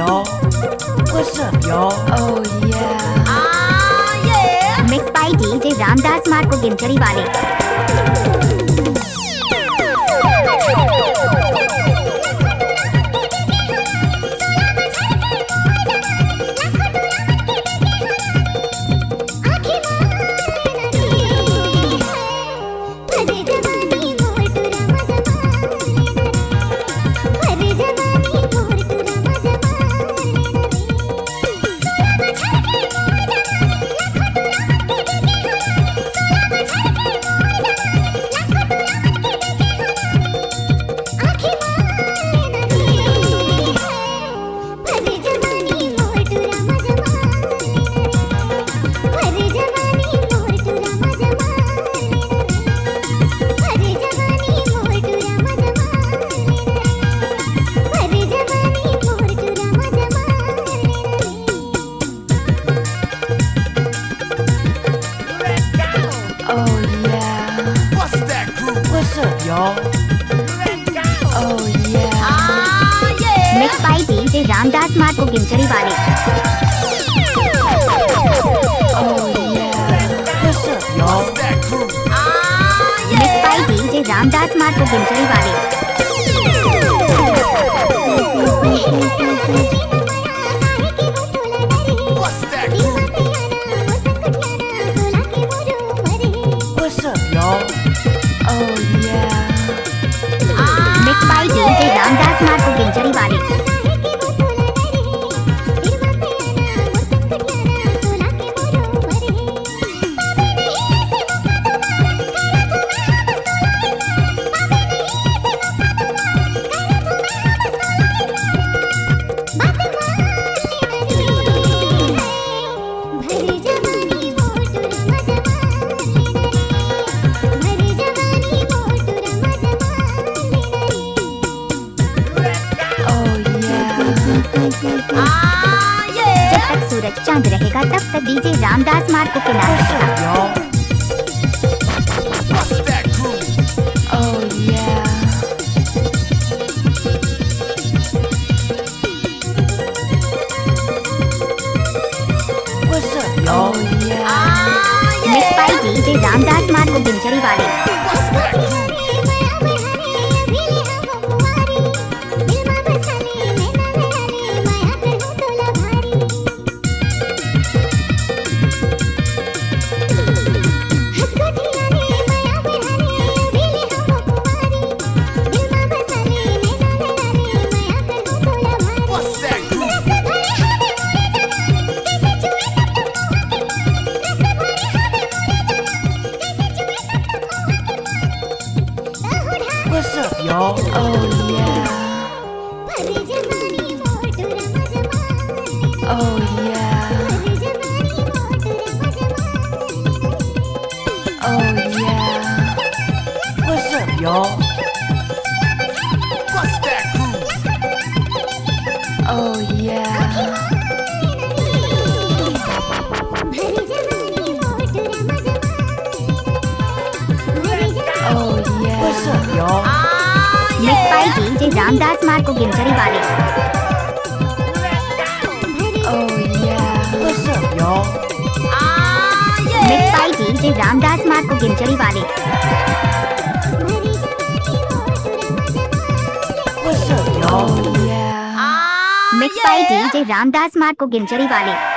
y'all? What's up, y'all? Oh yeah. Ah yeah. Mixed by DJ Ramdas Marko Ginjri वाले. What's up, y'all? Oh yeah. Ah yeah. Mixed by DJ Ramdas Marko Ginjri वाले. Oh yeah. What's up, y'all? Ah Mixed by yeah. DJ Ramdas Marko Ginjri वाले. What's up, y'all? Oh yeah. Mixed by DJ Ramdas Marko Ginjri वाले. Ah जब yeah. तक सूरज चांद रहेगा तब तक DJ Ramdas Marco के नाम What's रहेगा. up, y'all? Oh yeah. What's up, y'all? Oh yeah. Ah Mixed by yeah. DJ Ramdas Marco गिंजरी वाले. What's up, y'all? Oh yeah. Oh yeah. Oh yeah. What's up, y'all? Oh yeah. Oh yeah. What's up, y'all? Ah Mixed by yeah. DJ Ramdas Marco गिंजरी वाले. Oh yeah. What's up, y'all? Ah Mixed yeah. by DJ Ramdas Marco गिंजरी वाले. What's up, y'all? Oh yeah. Ah Mixed by yeah. DJ Ramdas Marco गिंजरी वाले.